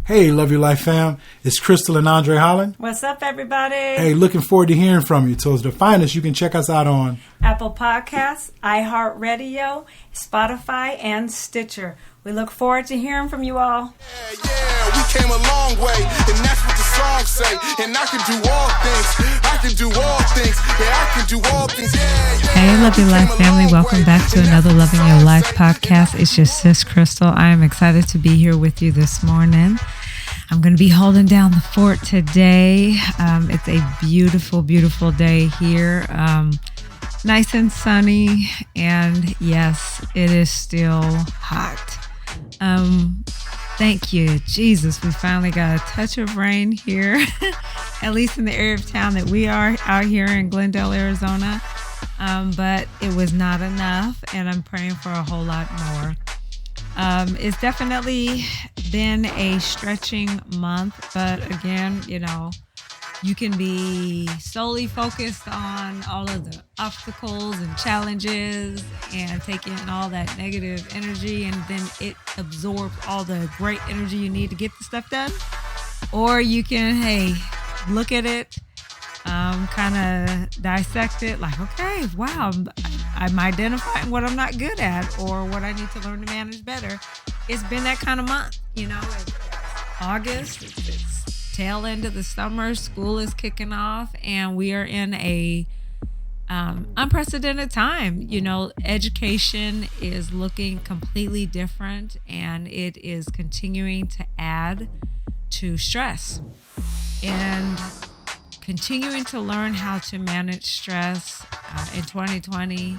Hey, Love Your Life fam. It's Crystal and Andre Holland. What's up, everybody? Hey, looking forward to hearing from you. To find us, you can check us out on Apple Podcasts, iHeartRadio, Spotify, and Stitcher. We look forward to hearing from you all. Yeah, we came a long way, and that's what the songs say. And I can do all things. I can do all things. Yeah, I can do all things. Hey, Love Your Life family. Welcome back to another Loving Your Life podcast. It's your sis, Crystal. I am excited to be here with you this morning. I'm going to be holding down the fort today. It's a beautiful, beautiful day here. Nice and sunny. And yes, it is still hot. Thank you, Jesus. We finally got a touch of rain here, at least in the area of town that we are out here in Glendale, Arizona. But it was not enough, and I'm praying for a whole lot more. It's definitely been a stretching month, but again, you can be solely focused on all of the obstacles and challenges and take in all that negative energy, and then it absorbs all the great energy you need to get the stuff done. Or you can, look at it, kind of dissect it like, okay, wow, I'm identifying what I'm not good at or what I need to learn to manage better. It's been that kind of month, it's August, it's tail end of the summer, school is kicking off, and we are in a unprecedented time. Education is looking completely different, and it is continuing to add to stress. And continuing to learn how to manage stress in 2020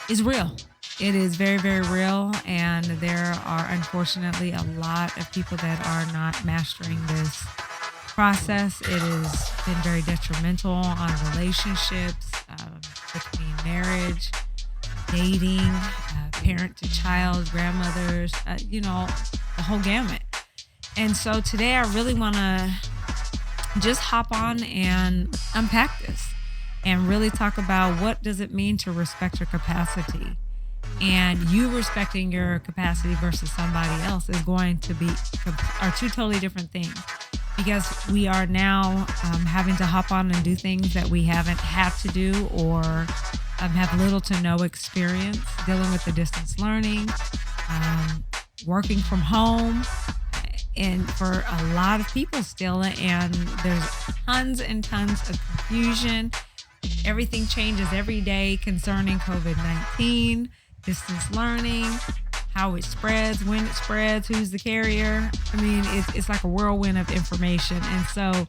is real. It is very, very real, and there are unfortunately a lot of people that are not mastering this process. It has been very detrimental on relationships, between marriage, dating, parent to child, grandmothers, the whole gamut. And so today I really want to just hop on and unpack this and really talk about what does it mean to respect your capacity. And you respecting your capacity versus somebody else is going to are two totally different things, because we are now having to hop on and do things that we haven't had to do or have little to no experience, dealing with the distance learning, working from home, and for a lot of people still, and there's tons and tons of confusion. Everything changes every day concerning COVID-19, distance learning, how it spreads, when it spreads, who's the carrier. I mean, it's like a whirlwind of information. And so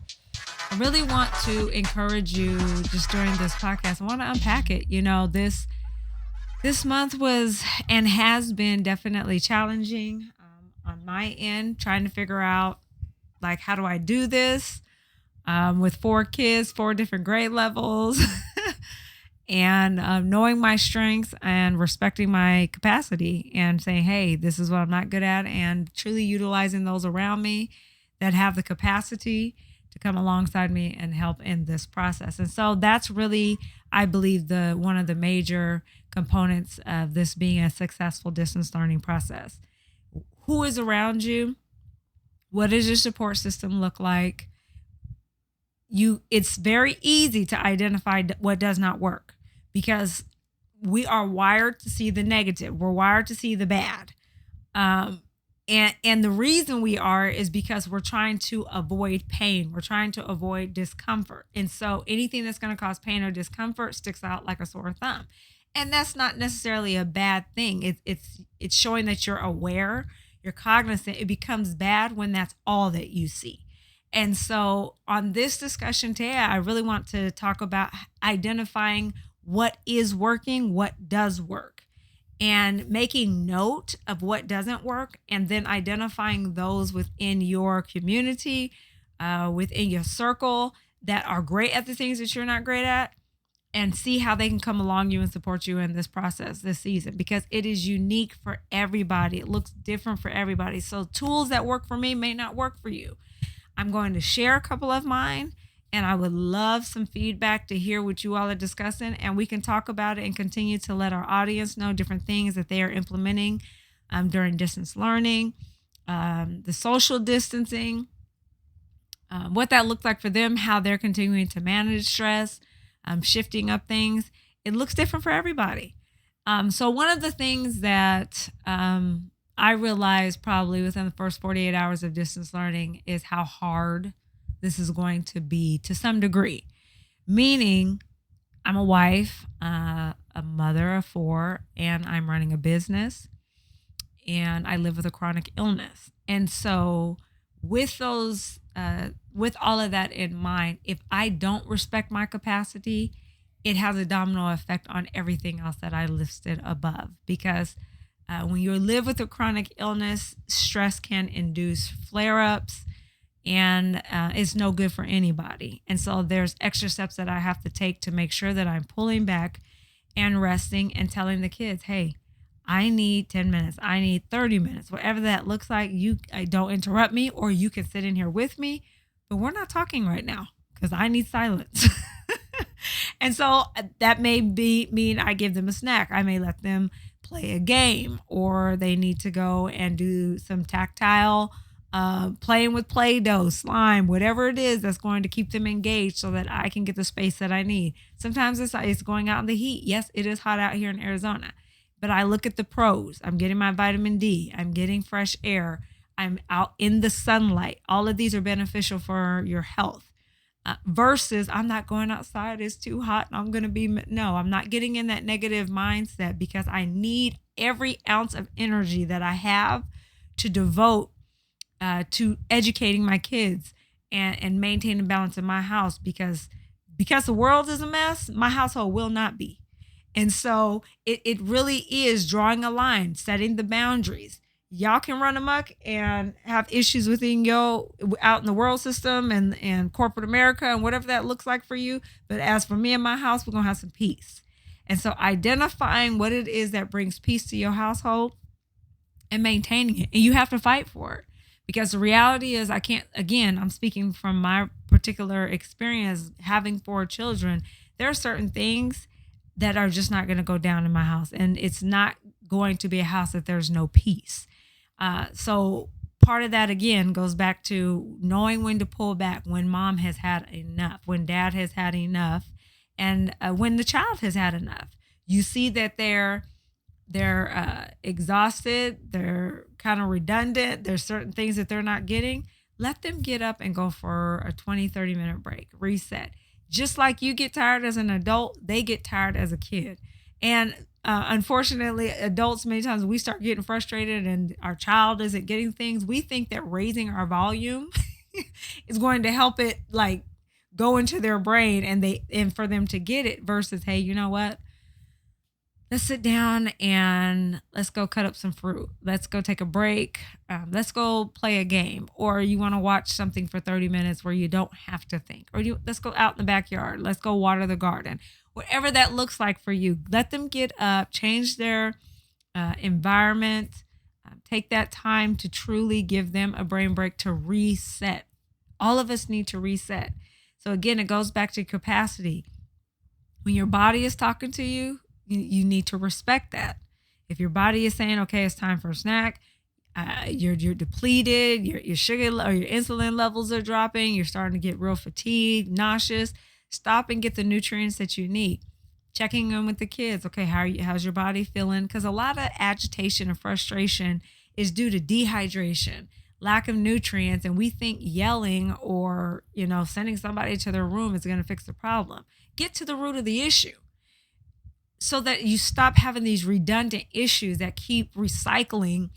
I really want to encourage you just during this podcast. I want to unpack it. This month was and has been definitely challenging on my end, trying to figure out, how do I do this with 4 kids, 4 different grade levels, and knowing my strengths and respecting my capacity and saying, hey, this is what I'm not good at, and truly utilizing those around me that have the capacity to come alongside me and help in this process. And so that's really, I believe, one of the major components of this being a successful distance learning process. Who is around you? What does your support system look like? It's very easy to identify what does not work, because we are wired to see the negative. We're wired to see the bad. And the reason we are is because we're trying to avoid pain. We're trying to avoid discomfort. And so anything that's going to cause pain or discomfort sticks out like a sore thumb. And that's not necessarily a bad thing. It's showing that you're aware, you're cognizant. It becomes bad when that's all that you see. And so on this discussion today, I really want to talk about identifying what is working, what does work, and making note of what doesn't work, and then identifying those within your community, within your circle that are great at the things that you're not great at, and see how they can come along you and support you in this process this season, because it is unique for everybody. It looks different for everybody. So tools that work for me may not work for you. I'm going to share a couple of mine, and I would love some feedback to hear what you all are discussing, and we can talk about it and continue to let our audience know different things that they are implementing during distance learning, the social distancing, what that looked like for them, how they're continuing to manage stress, shifting up things. It looks different for everybody. So one of the things that I realized probably within the first 48 hours of distance learning is how hard this is going to be to some degree. Meaning, I'm a wife, a mother of 4, and I'm running a business, and I live with a chronic illness. And so with those, with all of that in mind, if I don't respect my capacity, it has a domino effect on everything else that I listed above. Because when you live with a chronic illness, stress can induce flare-ups, and it's no good for anybody. And so there's extra steps that I have to take to make sure that I'm pulling back and resting and telling the kids, hey, I need 10 minutes. I need 30 minutes, whatever that looks like. Don't interrupt me, or you can sit in here with me, but we're not talking right now because I need silence. And so that may mean I give them a snack. I may let them play a game, or they need to go and do some tactile playing with Play-Doh, slime, whatever it is that's going to keep them engaged so that I can get the space that I need. Sometimes it's going out in the heat. Yes, it is hot out here in Arizona, but I look at the pros. I'm getting my vitamin D. I'm getting fresh air. I'm out in the sunlight. All of these are beneficial for your health. Versus I'm not going outside, it's too hot and I'm going to be, no, I'm not getting in that negative mindset, because I need every ounce of energy that I have to devote to educating my kids and maintaining balance in my house, because the world is a mess, my household will not be. And so it really is drawing a line, setting the boundaries. Y'all can run amok and have issues within out in the world system and corporate America and whatever that looks like for you. But as for me and my house, we're going to have some peace. And so identifying what it is that brings peace to your household and maintaining it. And you have to fight for it, because the reality is I'm speaking from my particular experience having 4 children. There are certain things that are just not going to go down in my house. And it's not going to be a house that there's no peace. So part of that, again, goes back to knowing when to pull back, when mom has had enough, when dad has had enough, and when the child has had enough. You see that they're exhausted, they're kind of redundant, there's certain things that they're not getting. Let them get up and go for a 20, 30-minute break, reset. Just like you get tired as an adult, they get tired as a kid. And unfortunately, adults, many times we start getting frustrated and our child isn't getting things. We think that raising our volume is going to help it like go into their brain and for them to get it, versus, hey, you know what? Let's sit down and let's go cut up some fruit. Let's go take a break. Let's go play a game. Or you want to watch something for 30 minutes where you don't have to think. Or let's go out in the backyard. Let's go water the garden. Whatever that looks like for you, let them get up, change their environment, take that time to truly give them a brain break to reset. All of us need to reset. So again, it goes back to capacity. When your body is talking to you, you need to respect that. If your body is saying, okay, it's time for a snack, you're depleted, your sugar or your insulin levels are dropping, you're starting to get real fatigued, nauseous, stop and get the nutrients that you need. Checking in with the kids. Okay, how's your body feeling? Because a lot of agitation and frustration is due to dehydration, lack of nutrients, and we think yelling or sending somebody to their room is going to fix the problem. Get to the root of the issue, so that you stop having these redundant issues that keep recycling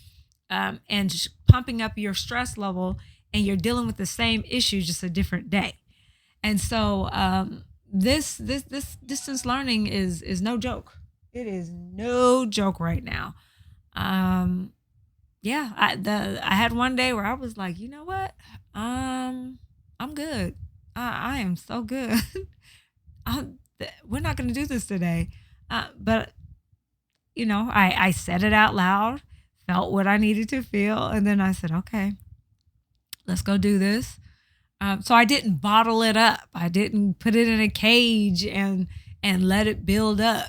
and pumping up your stress level, and you're dealing with the same issue, just a different day. And so this distance learning is no joke. It is no joke right now. I had one day where I was like, you know what? I'm good. I am so good. We're not going to do this today. But I said it out loud, felt what I needed to feel. And then I said, okay, let's go do this. So I didn't bottle it up. I didn't put it in a cage and let it build up,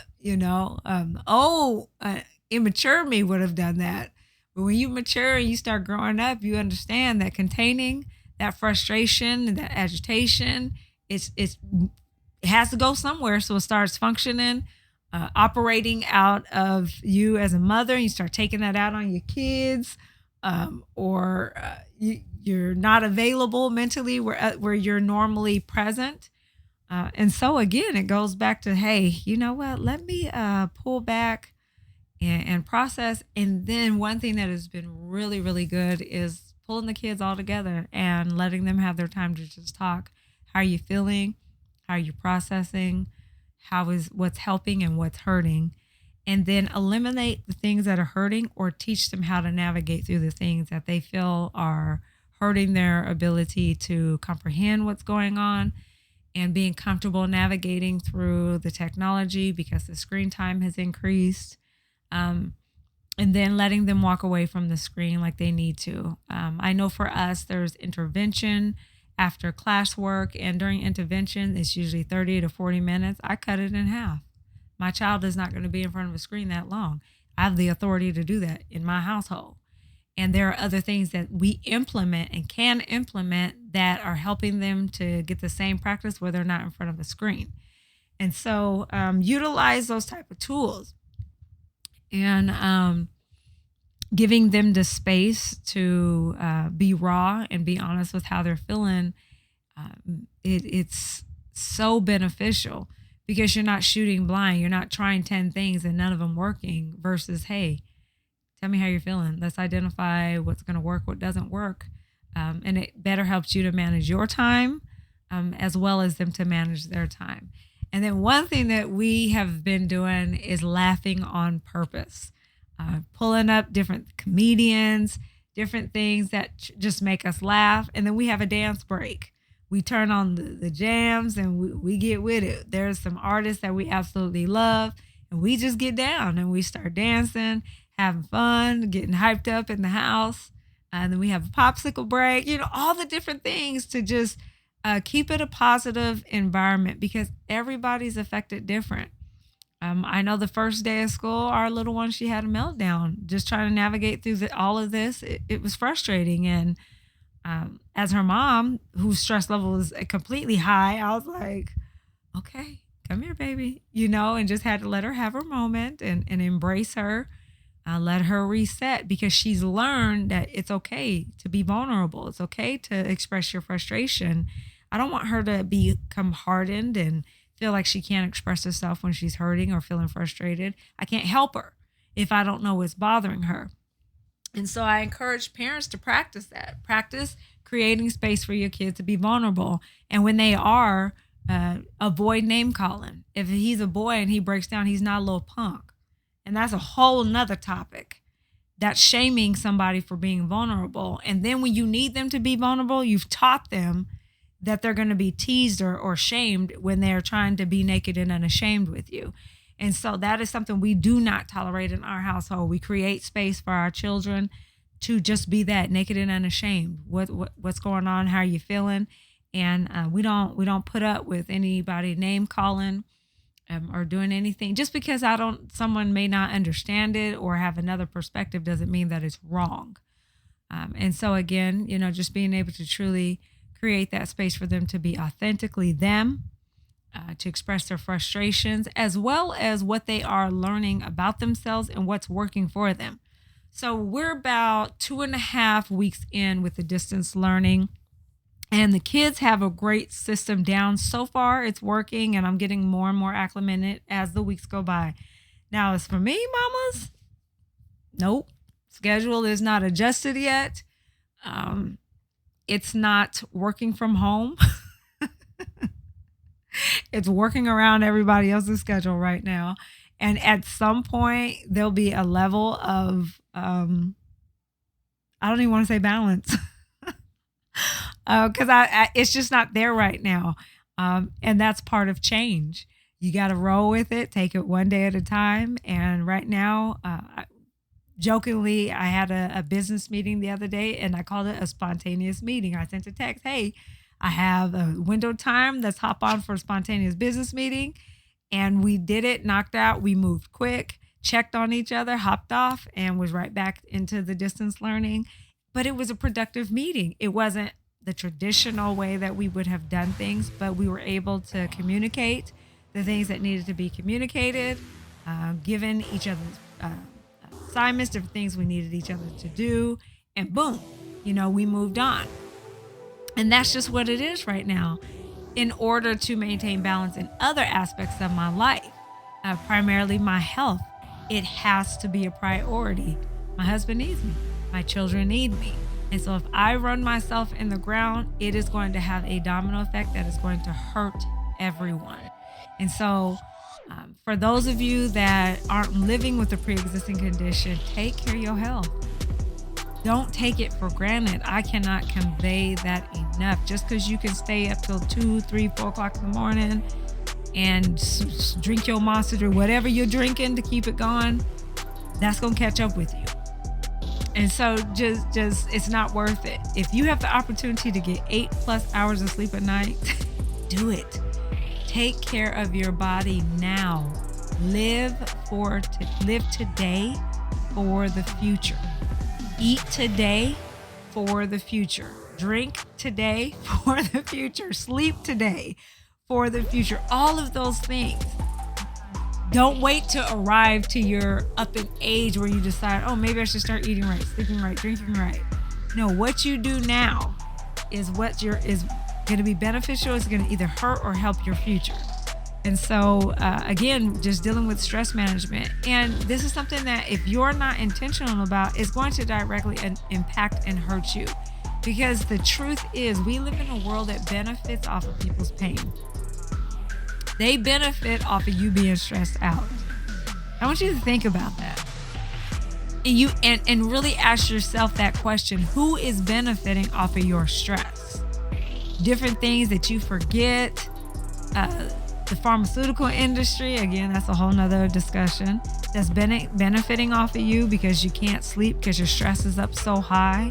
immature me would have done that. But when you mature and you start growing up, you understand that containing that frustration and that agitation, it has to go somewhere. So it starts functioning, operating out of you as a mother, and you start taking that out on your kids, or you're not available mentally where you're normally present. And so again, it goes back to, hey, you know what? Let me pull back and process. And then one thing that has been really, really good is pulling the kids all together and letting them have their time to just talk. How are you feeling? How are you processing? What's helping and what's hurting? And then eliminate the things that are hurting, or teach them how to navigate through the things that they feel are hurting their ability to comprehend what's going on, and being comfortable navigating through the technology because the screen time has increased. And then letting them walk away from the screen like they need to. I know for us, there's intervention after classwork, and during intervention, it's usually 30 to 40 minutes. I cut it in half. My child is not going to be in front of a screen that long. I have the authority to do that in my household. And there are other things that we implement and can implement that are helping them to get the same practice where they're not in front of a screen. And so utilize those type of tools, and giving them the space to be raw and be honest with how they're feeling. It's so beneficial because you're not shooting blind. You're not trying 10 things and none of them working, versus, hey, tell me how you're feeling. Let's identify what's going to work, what doesn't work. And it better helps you to manage your time, as well as them to manage their time. And then one thing that we have been doing is laughing on purpose, pulling up different comedians, different things that just make us laugh. And then we have a dance break. We turn on the jams and we get with it. There's some artists that we absolutely love, and we just get down and we start dancing, having fun, getting hyped up in the house. And then we have a popsicle break, all the different things to just keep it a positive environment, because everybody's affected different. I know the first day of school, our little one, she had a meltdown just trying to navigate through all of this. It was frustrating. And as her mom, whose stress level is completely high, I was like, okay, come here, baby, and just had to let her have her moment and embrace her, let her reset, because she's learned that it's okay to be vulnerable. It's okay to express your frustration. I don't want her to become hardened and feel like she can't express herself when she's hurting or feeling frustrated. I can't help her if I don't know what's bothering her. And so I encourage parents to practice that. Practice creating space for your kids to be vulnerable. And when they are, avoid name calling. If he's a boy and he breaks down, he's not a little punk. And that's a whole nother topic. That's shaming somebody for being vulnerable. And then when you need them to be vulnerable, you've taught them that they're going to be teased or shamed when they're trying to be naked and unashamed with you. And so that is something we do not tolerate in our household. We create space for our children to just be that, naked and unashamed. What's going on? How are you feeling? And we don't put up with anybody name calling or doing anything. Just because someone may not understand it or have another perspective doesn't mean that it's wrong. And so again, just being able to truly create that space for them to be authentically them, to express their frustrations, as well as what they are learning about themselves and what's working for them. So we're about 2.5 weeks in with the distance learning, and the kids have a great system down. So far, it's working, and I'm getting more and more acclimated as the weeks go by. Now, as for me, mamas, nope. Schedule is not adjusted yet. It's not working from home. It's working around everybody else's schedule right now. And at some point, there'll be a level of, I don't even want to say balance, because it's just not there right now. And that's part of change. You got to roll with it, take it one day at a time. And right now, jokingly, I had a business meeting the other day, and I called it a spontaneous meeting. I sent a text, hey, I have a window time. Let's hop on for a spontaneous business meeting. And we did it, knocked out. We moved quick checked on each other, hopped off, and was right back into the distance learning. But it was a productive meeting. It wasn't the traditional way that we would have done things, but we were able to communicate the things that needed to be communicated, given each other assignments, different things we needed each other to do, and boom, we moved on. And that's just what it is right now. In order to maintain balance in other aspects of my life, primarily my health, it has to be a priority. My husband needs me. My children need me. And so if I run myself in the ground, it is going to have a domino effect that is going to hurt everyone. And so for those of you that aren't living with a pre-existing condition, take care of your health. Don't take it for granted. I cannot convey that enough. Just because you can stay up till 2, 3, 4 o'clock in the morning and drink your Monster or whatever you're drinking to keep it going, that's going to catch up with you. And so just it's not worth it. If you have the opportunity to get 8+ hours of sleep a night, do it. Take care of your body now. Live today for the future. Eat today for the future. Drink today for the future. Sleep today for the future. All of those things. Don't wait to arrive to your up in age where you decide, oh, maybe I should start eating right, sleeping right, drinking right. No, what you do now is what is going to be beneficial. It's going to either hurt or help your future. And so, again, just dealing with stress management. And this is something that if you're not intentional about, is going to directly impact and hurt you. Because the truth is, we live in a world that benefits off of people's pain. They benefit off of you being stressed out. I want you to think about that. And really ask yourself that question: who is benefiting off of your stress? Different things that you forget. The pharmaceutical industry, again, that's a whole nother discussion, that's benefiting off of you because you can't sleep because your stress is up so high,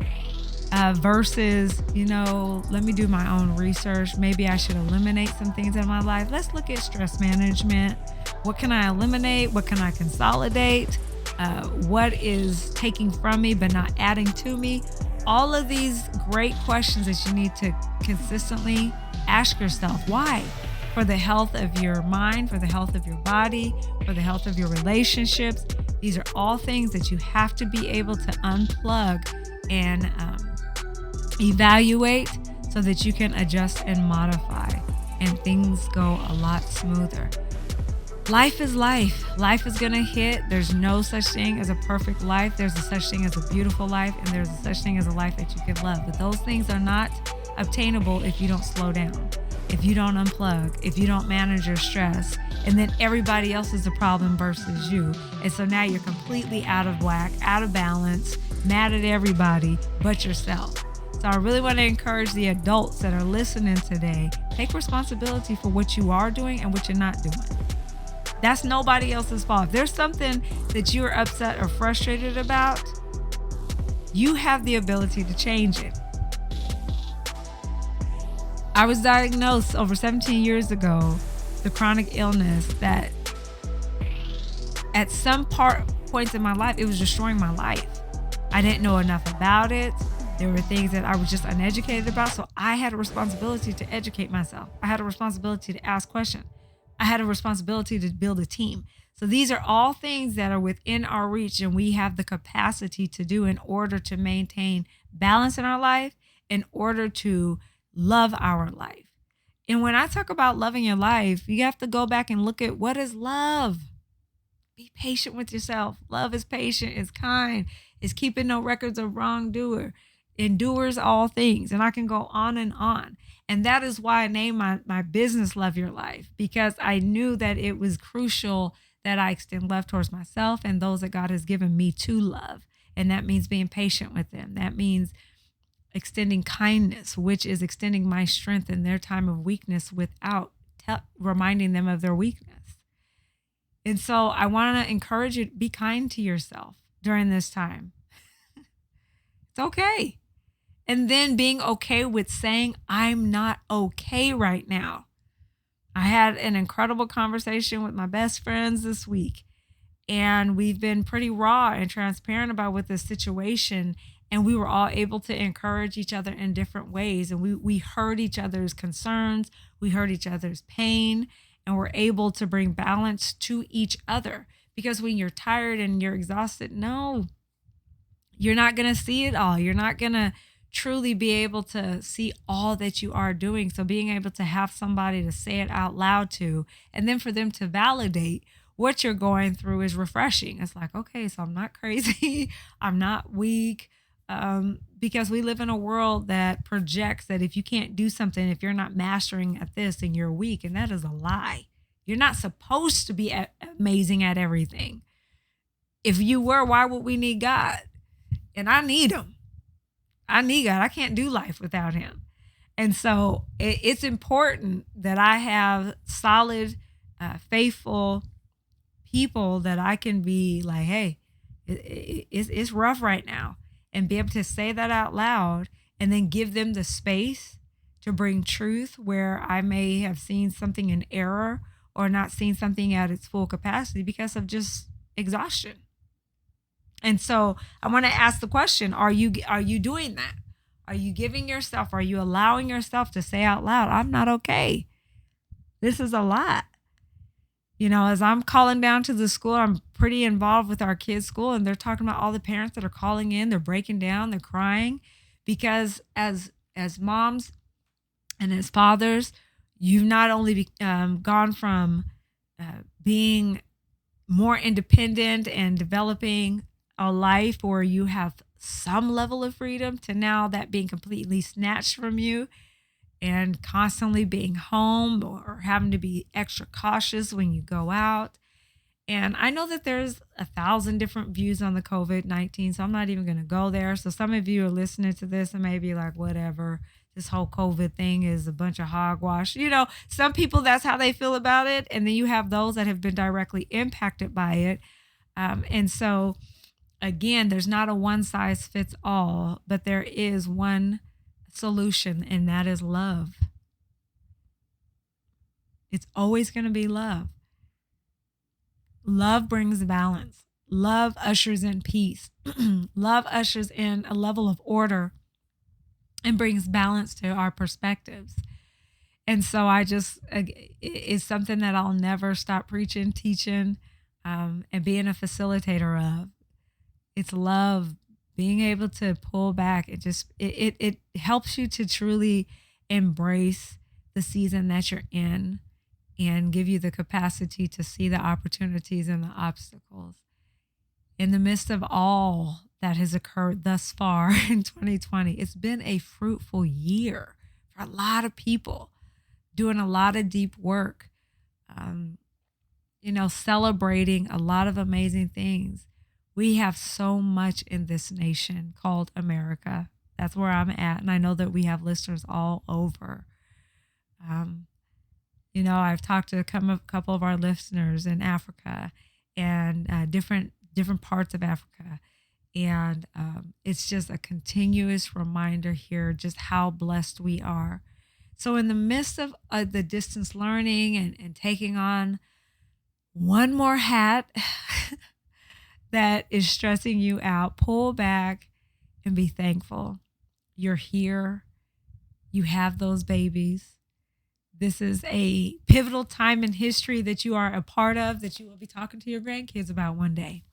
versus, let me do my own research. Maybe I should eliminate some things in my life. Let's look at stress management. What can I eliminate? What can I consolidate? What is taking from me but not adding to me? All of these great questions that you need to consistently ask yourself. Why? For the health of your mind, for the health of your body, for the health of your relationships. These are all things that you have to be able to unplug and evaluate so that you can adjust and modify, and things go a lot smoother. Life is life. Life is going to hit. There's no such thing as a perfect life. There's a such thing as a beautiful life, and there's a such thing as a life that you can love. But those things are not obtainable if you don't slow down, if you don't unplug, if you don't manage your stress, and then everybody else is the problem versus you. And so now you're completely out of whack, out of balance, mad at everybody but yourself. So I really want to encourage the adults that are listening today, take responsibility for what you are doing and what you're not doing. That's nobody else's fault. If there's something that you're upset or frustrated about, you have the ability to change it. I was diagnosed over 17 years ago with a chronic illness that at some points in my life, it was destroying my life. I didn't know enough about it. There were things that I was just uneducated about. So I had a responsibility to educate myself. I had a responsibility to ask questions. I had a responsibility to build a team. So these are all things that are within our reach, and we have the capacity to do in order to maintain balance in our life, in order to love our life. And when I talk about loving your life, you have to go back and look at what is love. Be patient with yourself. Love is patient, is kind, is keeping no records of wrongdoer, endures all things. And I can go on and on. And that is why I named my business Love Your Life, because I knew that it was crucial that I extend love towards myself and those that God has given me to love. And that means being patient with them. That means extending kindness, which is extending my strength in their time of weakness without reminding them of their weakness. And so I want to encourage you to be kind to yourself during this time. It's okay. And then being okay with saying, I'm not okay right now. I had an incredible conversation with my best friends this week, And we've been pretty raw and transparent about what this situation. And we were all able to encourage each other in different ways. And we heard each other's concerns. We heard each other's pain. And we're able to bring balance to each other. Because when you're tired and you're exhausted, no, you're not going to see it all. You're not going to truly be able to see all that you are doing. So being able to have somebody to say it out loud to, and then for them to validate what you're going through is refreshing. It's like, okay, so I'm not crazy. I'm not weak. Because we live in a world that projects that if you can't do something, if you're not mastering at this, then you're weak. And that is a lie. You're not supposed to be amazing at everything. If you were, why would we need God? And I need him. I need God. I can't do life without him. And so it's important that I have solid, faithful people that I can be like, hey, it's rough right now. And be able to say that out loud and then give them the space to bring truth where I may have seen something in error or not seen something at its full capacity because of just exhaustion. And so I want to ask the question, are you doing that? Are you giving yourself, are you allowing yourself to say out loud, I'm not okay. This is a lot. You know, as I'm calling down to the school, I'm pretty involved with our kids' school, and they're talking about all the parents that are calling in, they're breaking down, they're crying, because as moms and as fathers, you've not only gone from being more independent and developing a life where you have some level of freedom to now that being completely snatched from you and constantly being home or having to be extra cautious when you go out. And I know that there's 1,000 different views on the COVID-19, so I'm not even going to go there. So some of you are listening to this and maybe like, whatever, this whole COVID thing is a bunch of hogwash. You know, some people, that's how they feel about it. And then you have those that have been directly impacted by it. And so, again, there's not a one size fits all, but there is one solution, and that is love. It's always going to be love. Love brings balance. Love ushers in peace. Love ushers in a level of order and brings balance to our perspectives. And so it's something that I'll never stop preaching, teaching, and being a facilitator of. It's love, being able to pull back. It helps you to truly embrace the season that you're in and give you the capacity to see the opportunities and the obstacles. In the midst of all that has occurred thus far in 2020, it's been a fruitful year for a lot of people doing a lot of deep work, celebrating a lot of amazing things. We have so much in this nation called America. That's where I'm at. And I know that we have listeners all over. I've talked to a couple of our listeners in Africa and different parts of Africa. And it's just a continuous reminder here just how blessed we are. So in the midst of the distance learning and taking on one more hat that is stressing you out, pull back and be thankful. You're here. You have those babies. This is a pivotal time in history that you are a part of, that you will be talking to your grandkids about one day.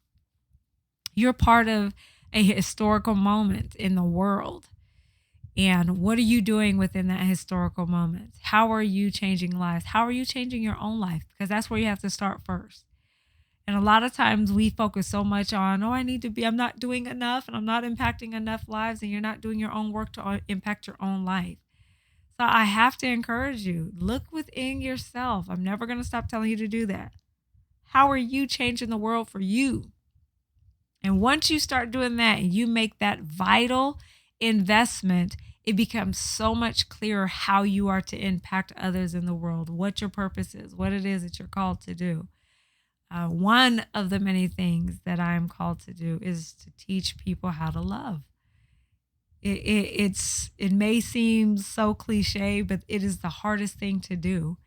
You're part of a historical moment in the world. And what are you doing within that historical moment? How are you changing lives? How are you changing your own life? Because that's where you have to start first. And a lot of times we focus so much on, I'm not doing enough and I'm not impacting enough lives, and you're not doing your own work to impact your own life. So I have to encourage you, look within yourself. I'm never going to stop telling you to do that. How are you changing the world for you? And once you start doing that and you make that vital investment, it becomes so much clearer how you are to impact others in the world, what your purpose is, what it is that you're called to do. One of the many things that I am called to do is to teach people how to love. It may seem so cliche, but it is the hardest thing to do.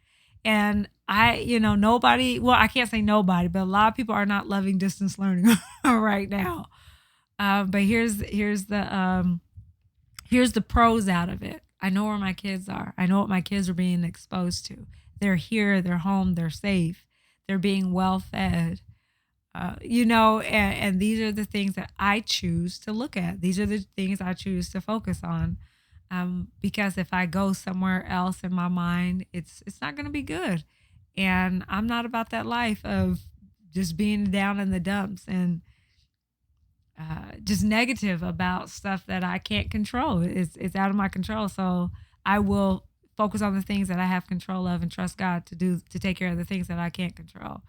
And nobody, well, I can't say nobody, but a lot of people are not loving distance learning right now. But here's the pros out of it. I know where my kids are. I know what my kids are being exposed to. They're here, they're home, they're safe, they're being well fed. And these are the things that I choose to look at. These are the things I choose to focus on. Because if I go somewhere else in my mind, it's not going to be good. And I'm not about that life of just being down in the dumps and just negative about stuff that I can't control. It's out of my control. So I will focus on the things that I have control of and trust God to take care of the things that I can't control.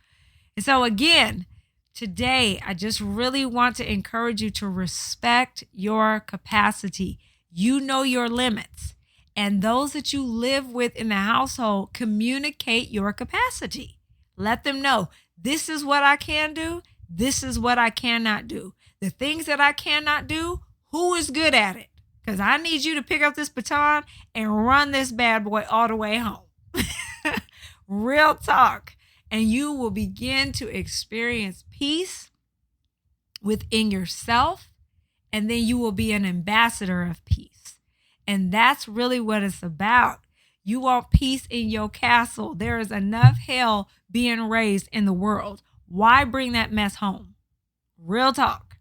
And so again, today, I just really want to encourage you to respect your capacity. You know your limits. And those that you live with in the household, communicate your capacity. Let them know, this is what I can do. This is what I cannot do. The things that I cannot do, who is good at it? Because I need you to pick up this baton and run this bad boy all the way home. Real talk. And you will begin to experience peace within yourself. And then you will be an ambassador of peace. And that's really what it's about. You want peace in your castle. There is enough hell being raised in the world. Why bring that mess home? Real talk.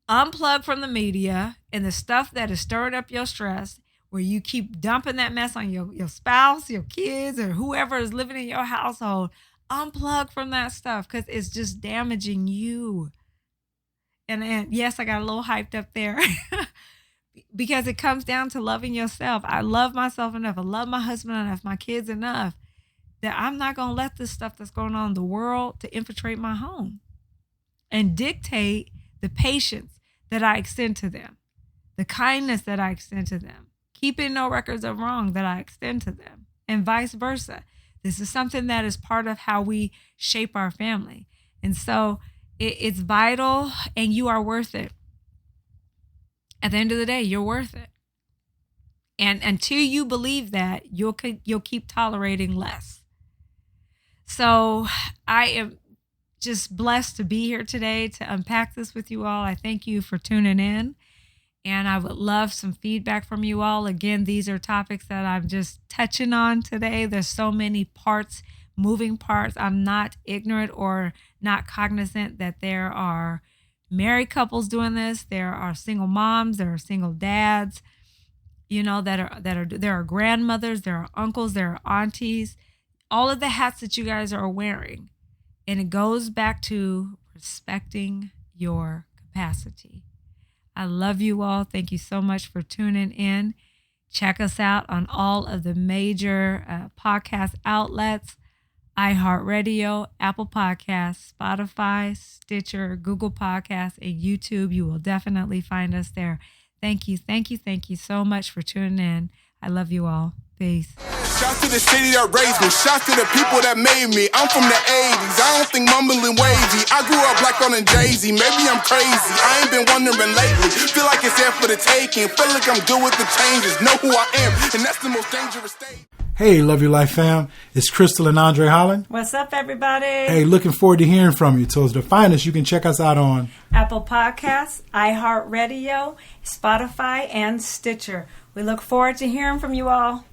Unplug from the media and the stuff that is stirring up your stress, where you keep dumping that mess on your spouse, your kids, or whoever is living in your household. Unplug from that stuff because it's just damaging you. And yes, I got a little hyped up there because it comes down to loving yourself. I love myself enough. I love my husband enough, my kids enough, that I'm not going to let this stuff that's going on in the world to infiltrate my home and dictate the patience that I extend to them, the kindness that I extend to them, keeping no records of wrong that I extend to them, and vice versa. This is something that is part of how we shape our family. And so it's vital, and you are worth it. At the end of the day, you're worth it. And until you believe that, you'll keep tolerating less. So I am just blessed to be here today to unpack this with you all. I thank you for tuning in. And I would love some feedback from you all. Again, these are topics that I'm just touching on today. There's so many parts, moving parts. I'm not ignorant or not cognizant that there are married couples doing this. There are single moms. There are single dads. There are grandmothers. There are uncles. There are aunties. All of the hats that you guys are wearing. And it goes back to respecting your capacity. I love you all. Thank you so much for tuning in. Check us out on all of the major podcast outlets: iHeartRadio, Apple Podcasts, Spotify, Stitcher, Google Podcasts, and YouTube. You will definitely find us there. Thank you so much for tuning in. I love you all. Peace. Shout to the city that raised me. Shout to the people that made me. I'm from the 80s. I don't think mumbling wavy. I grew up black on Jay-Z. Maybe I'm crazy. I ain't been wondering lately. Feel like it's there for the taking. Feel like I'm good with the changes. Know who I am. And that's the most dangerous state. Hey, Love Your Life fam. It's Crystal and Andre Holland. What's up, everybody? Hey, looking forward to hearing from you. So to find us, you can check us out on Apple Podcasts, iHeartRadio, Spotify, and Stitcher. We look forward to hearing from you all.